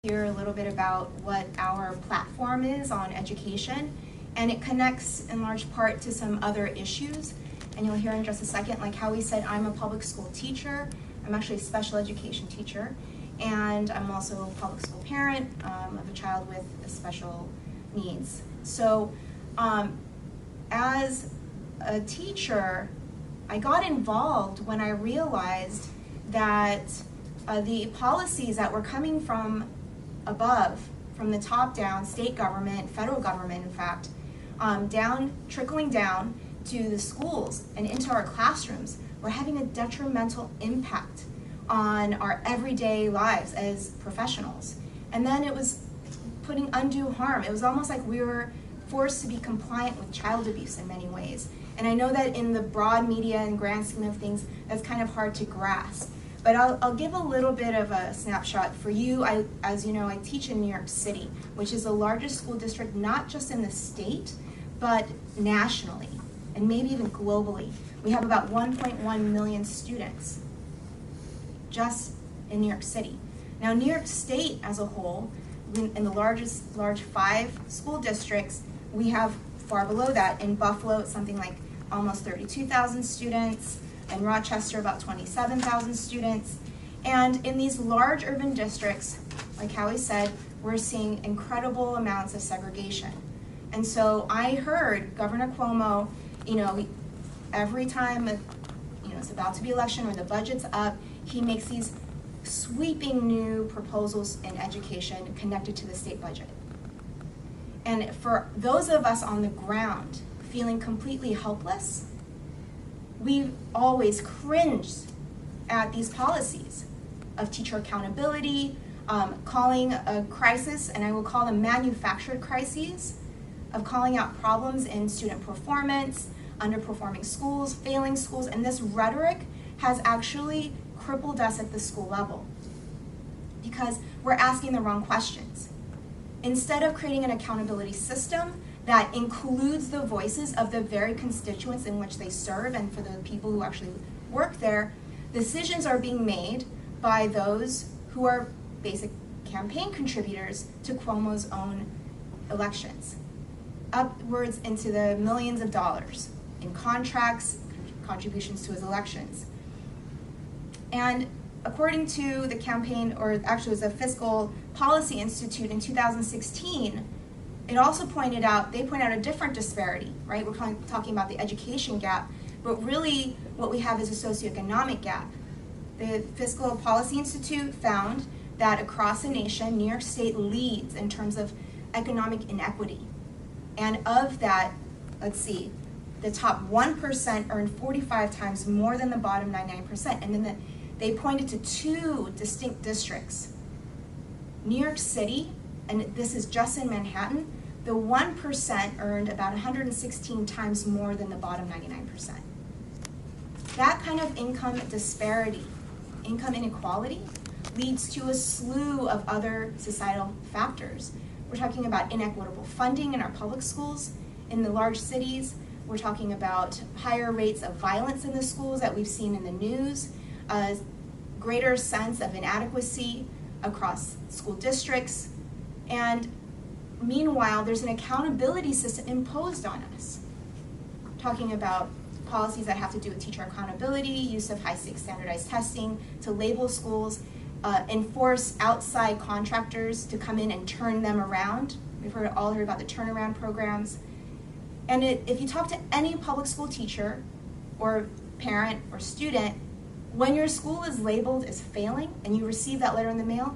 hear a little bit about what our platform is on education, and it connects in large part to some other issues. And you'll hear in just a second, like Howie said, I'm a public school teacher. I'm actually a special education teacher, and I'm also a public school parent of a child with special needs. So as a teacher, I got involved when I realized that the policies that were coming from above, from the top down, state government, federal government in fact, trickling down to the schools and into our classrooms, were having a detrimental impact on our everyday lives as professionals. And then it was putting undue harm. It was almost like we were forced to be compliant with child abuse in many ways. And I know that in the broad media and grand scheme of things, that's kind of hard to grasp. But I'll give a little bit of a snapshot for you. As you know, I teach in New York City, which is the largest school district, not just in the state, but nationally, and maybe even globally. We have about 1.1 million students just in New York City. Now, New York State as a whole, in the large 5 school districts, we have far below that. In Buffalo, it's something like almost 32,000 students. In Rochester, about 27,000 students. And in these large urban districts, like Howie said, we're seeing incredible amounts of segregation. And so I heard Governor Cuomo, every time it's about to be election or the budget's up, he makes these sweeping new proposals in education connected to the state budget. And for those of us on the ground feeling completely helpless, we've always cringed at these policies of teacher accountability, calling a crisis, and I will call them manufactured crises, of calling out problems in student performance, underperforming schools, failing schools, and this rhetoric has actually crippled us at the school level because we're asking the wrong questions. Instead of creating an accountability system that includes the voices of the very constituents in which they serve and for the people who actually work there, decisions are being made by those who are basic campaign contributors to Cuomo's own elections, upwards into the millions of dollars in contracts, contributions to his elections. And according to the campaign, or actually it was the Fiscal Policy Institute in 2016, it also pointed out a different disparity, right? We're talking about the education gap, but really what we have is a socioeconomic gap. The Fiscal Policy Institute found that across the nation, New York State leads in terms of economic inequity. And of that, the top 1% earned 45 times more than the bottom 99%. And then they pointed to 2 distinct districts. New York City, and this is just in Manhattan, the 1% earned about 116 times more than the bottom 99%. That kind of income disparity, income inequality, leads to a slew of other societal factors. We're talking about inequitable funding in our public schools. In the large cities, we're talking about higher rates of violence in the schools that we've seen in the news, a greater sense of inadequacy across school districts, and meanwhile, there's an accountability system imposed on us. Talking about policies that have to do with teacher accountability, use of high-stakes standardized testing to label schools, enforce outside contractors to come in and turn them around. We've all heard about the turnaround programs. And if you talk to any public school teacher or parent or student, when your school is labeled as failing and you receive that letter in the mail,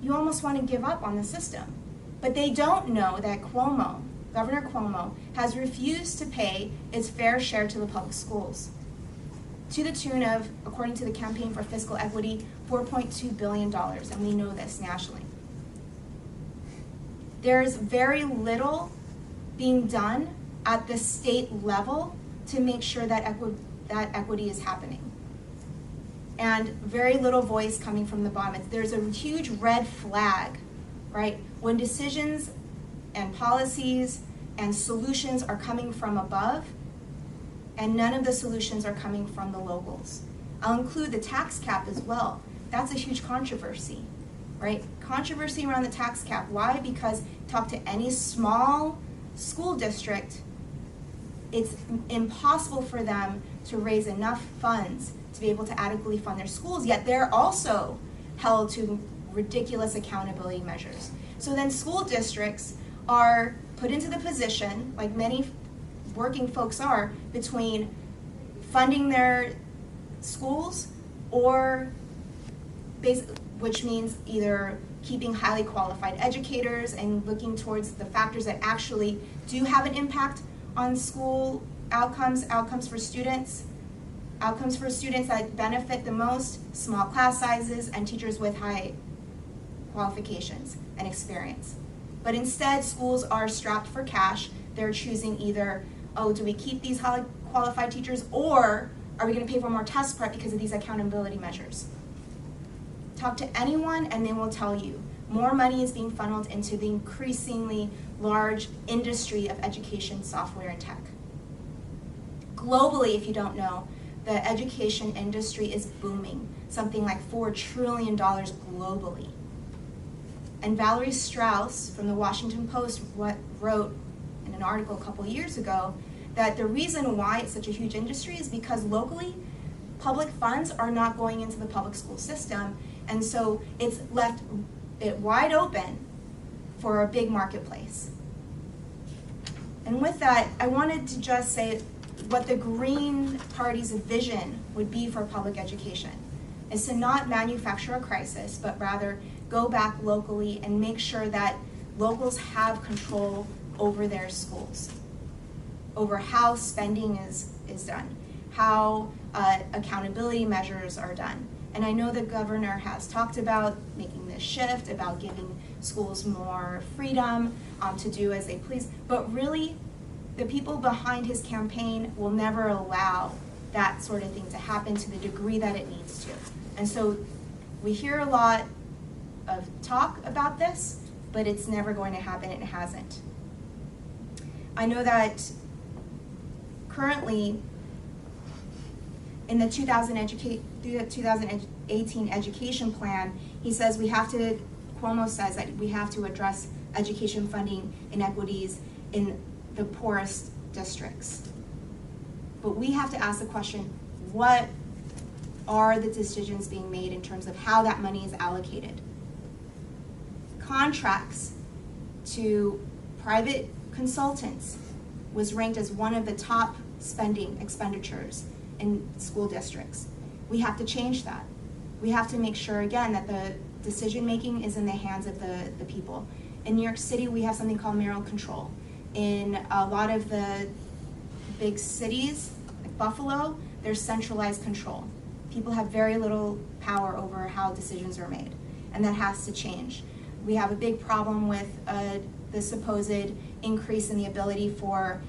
you almost want to give up on the system. But they don't know that Governor Cuomo, has refused to pay its fair share to the public schools, to the tune of, according to the Campaign for Fiscal Equity, $4.2 billion, and we know this nationally. There's very little being done at the state level to make sure that equity is happening. And very little voice coming from the bottom. There's a huge red flag, right? When decisions and policies and solutions are coming from above, and none of the solutions are coming from the locals. I'll include the tax cap as well. That's a huge controversy. right? Controversy around the tax cap. Why? Because talk to any small school district, it's impossible for them to raise enough funds to be able to adequately fund their schools, yet they're also held to ridiculous accountability measures. So then school districts are put into the position, like many working folks are, between funding their schools or which means either keeping highly qualified educators and looking towards the factors that actually do have an impact on school outcomes for students that benefit the most, small class sizes and teachers with high qualifications and experience. But instead, schools are strapped for cash. They're choosing either, oh, do we keep these highly qualified teachers, or are we going to pay for more test prep because of these accountability measures? Talk to anyone and they will tell you more money is being funneled into the increasingly large industry of education, software, and tech. Globally, if you don't know, the education industry is booming, something like $4 trillion globally. And Valerie Strauss from the Washington Post wrote in an article a couple years ago that the reason why it's such a huge industry is because locally, public funds are not going into the public school system, and so it's left it wide open for a big marketplace. And with that, I wanted to just say what the Green Party's vision would be for public education is to not manufacture a crisis, but rather go back locally and make sure that locals have control over their schools, over how spending is done, how accountability measures are done. And I know the governor has talked about making this shift, about giving schools more freedom to do as they please, but really the people behind his campaign will never allow that sort of thing to happen to the degree that it needs to. And so we hear a lot of talk about this, but it's never going to happen, and it hasn't. I know that currently in the 2018 education plan, he says Cuomo says that we have to address education funding inequities in the poorest districts. But we have to ask the question, what are the decisions being made in terms of how that money is allocated? Contracts to private consultants was ranked as one of the top spending expenditures in school districts. We have to change that. We have to make sure, again, that the decision making is in the hands of the people. In New York City, we have something called mayoral control. In a lot of the big cities, like Buffalo, there's centralized control. People have very little power over how decisions are made, and that has to change. We have a big problem with the supposed increase in the ability for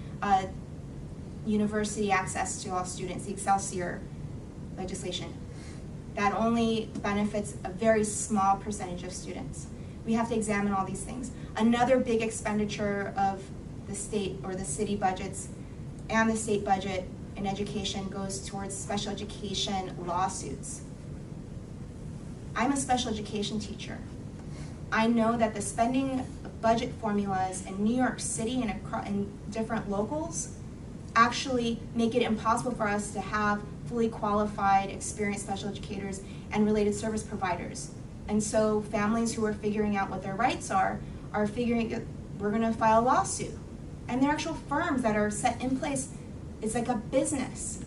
university access to all students, the Excelsior legislation. That only benefits a very small percentage of students. We have to examine all these things. Another big expenditure of the state or the city budgets and the state budget in education goes towards special education lawsuits. I'm a special education teacher. I know that the spending budget formulas in New York City and in different locals actually make it impossible for us to have fully qualified, experienced special educators and related service providers. And so families who are figuring out what their rights are figuring we're going to file a lawsuit. And there are actual firms that are set in place. It's like a business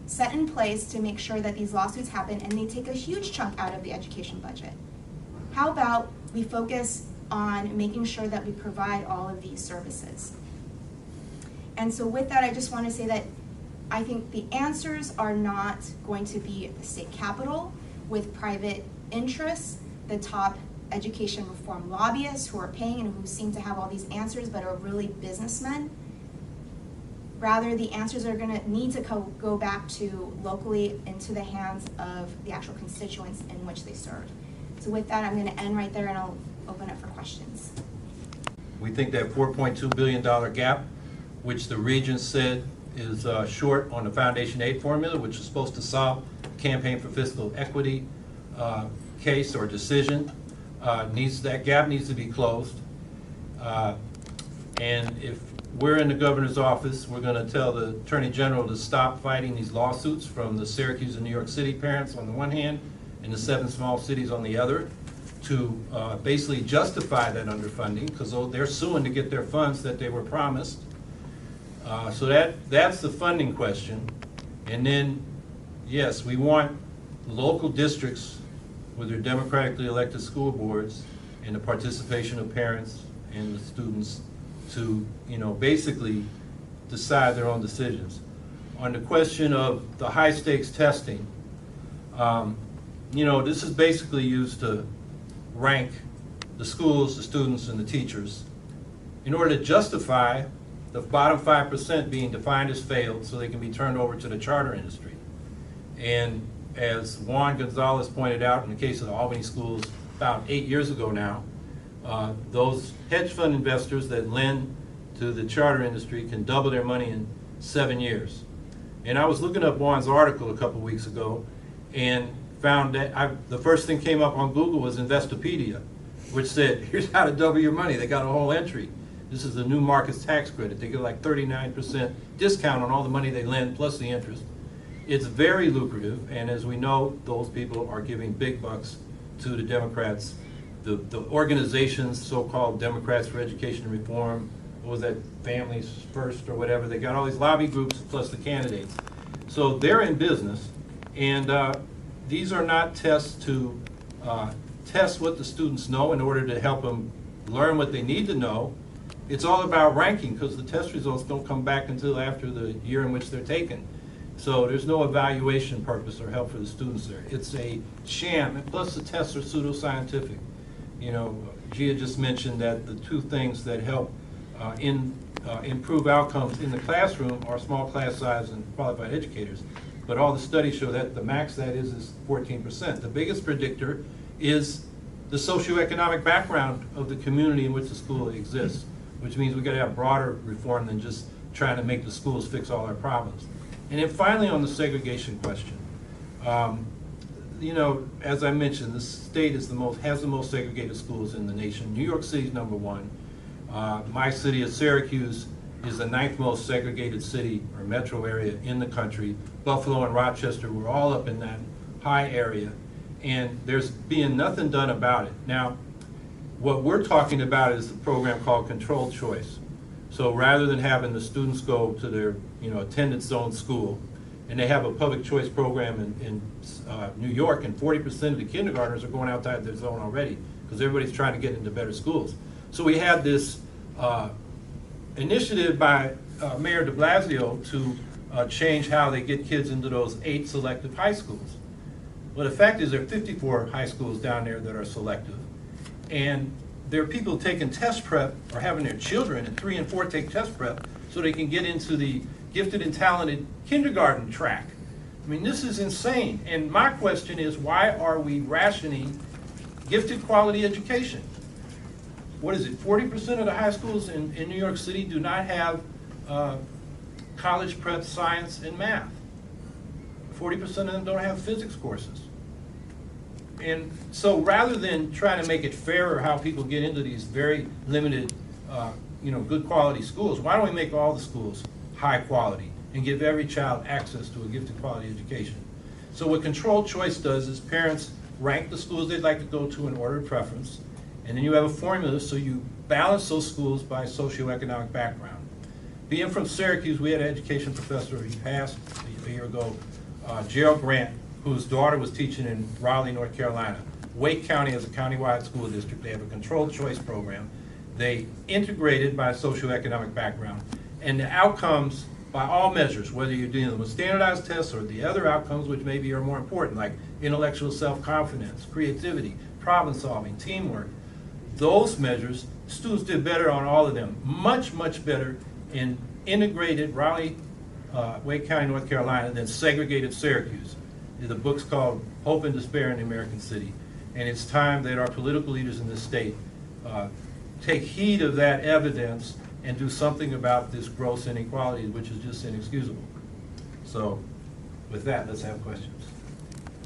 set in place to make sure that these lawsuits happen, and they take a huge chunk out of the education budget. How about we focus on making sure that we provide all of these services? And so with that, I just want to say that I think the answers are not going to be at the state capitol with private interests, the top education reform lobbyists who are paying and who seem to have all these answers but are really businessmen. Rather, the answers are going to need to go back to locally into the hands of the actual constituents in which they serve. So with that, I'm going to end right there, and I'll open up for questions. We think that $4.2 billion gap, which the region said is short on the foundation aid formula, which is supposed to solve campaign for fiscal equity case or decision, that gap needs to be closed. And if we're in the governor's office, we're going to tell the Attorney General to stop fighting these lawsuits from the Syracuse and New York City parents on the one hand and the 7 small cities on the other, to basically justify that underfunding, because they're suing to get their funds that they were promised. So that's the funding question. And then, yes, we want local districts with their democratically elected school boards and the participation of parents and the students to, basically decide their own decisions. On the question of the high stakes testing, this is basically used to rank the schools, the students, and the teachers in order to justify the bottom 5% being defined as failed so they can be turned over to the charter industry. And as Juan Gonzalez pointed out in the case of the Albany schools about 8 years ago now, those hedge fund investors that lend to the charter industry can double their money in 7 years. And I was looking up Juan's article a couple weeks ago and found that the first thing came up on Google was Investopedia, which said, here's how to double your money. They got a whole entry. This is the new markets tax credit. They get like 39% discount on all the money they lend plus the interest. It's very lucrative, and as we know, those people are giving big bucks to the Democrats. The organizations, so-called Democrats for Education and Reform, what was that, Families First or whatever, they got all these lobby groups plus the candidates. So they're in business, and these are not tests to test what the students know in order to help them learn what they need to know. It's all about ranking, because the test results don't come back until after the year in which they're taken. So there's no evaluation purpose or help for the students there. It's a sham, and plus the tests are pseudoscientific. Jia just mentioned that the 2 things that help improve outcomes in the classroom are small class size and qualified educators. But all the studies show that the max that is 14%. The biggest predictor is the socioeconomic background of the community in which the school exists, which means we've got to have broader reform than just trying to make the schools fix all our problems. And then finally, on the segregation question, as I mentioned, the state has the most segregated schools in the nation. New York City's #1. My city of Syracuse is the 9th most segregated city or metro area in the country. Buffalo and Rochester were all up in that high area, and there's being nothing done about it. Now, what we're talking about is a program called Controlled Choice. So rather than having the students go to their attendance zone school, and they have a public choice program in New York, and 40% of the kindergartners are going outside their zone already because everybody's trying to get into better schools. So we had this initiative by Mayor de Blasio to change how they get kids into those 8 selective high schools. Well, the fact is there are 54 high schools down there that are selective, and there are people taking test prep or having their children in 3 and 4 take test prep so they can get into the gifted and talented kindergarten track. I mean, this is insane. And my question is, why are we rationing gifted quality education? What is it, 40% of the high schools in New York City do not have college prep science and math. 40% of them don't have physics courses. And so rather than trying to make it fairer how people get into these very limited, good quality schools, why don't we make all the schools high quality and give every child access to a gifted quality education? So what Controlled Choice does is parents rank the schools they'd like to go to in order of preference, and then you have a formula so you balance those schools by socioeconomic background. Being from Syracuse, we had an education professor, he passed a year ago, Gerald Grant, whose daughter was teaching in Raleigh, North Carolina. Wake County has a countywide school district. They have a Controlled Choice program. They integrated by socioeconomic background. And the outcomes, by all measures, whether you're dealing with standardized tests or the other outcomes which maybe are more important, like intellectual self-confidence, creativity, problem solving, teamwork, those measures, students did better on all of them. Much, much better in integrated Raleigh, Wake County, North Carolina than segregated Syracuse. The book's called Hope and Despair in the American City. And it's time that our political leaders in this state take heed of that evidence and do something about this gross inequality, which is just inexcusable. So with that, let's have questions.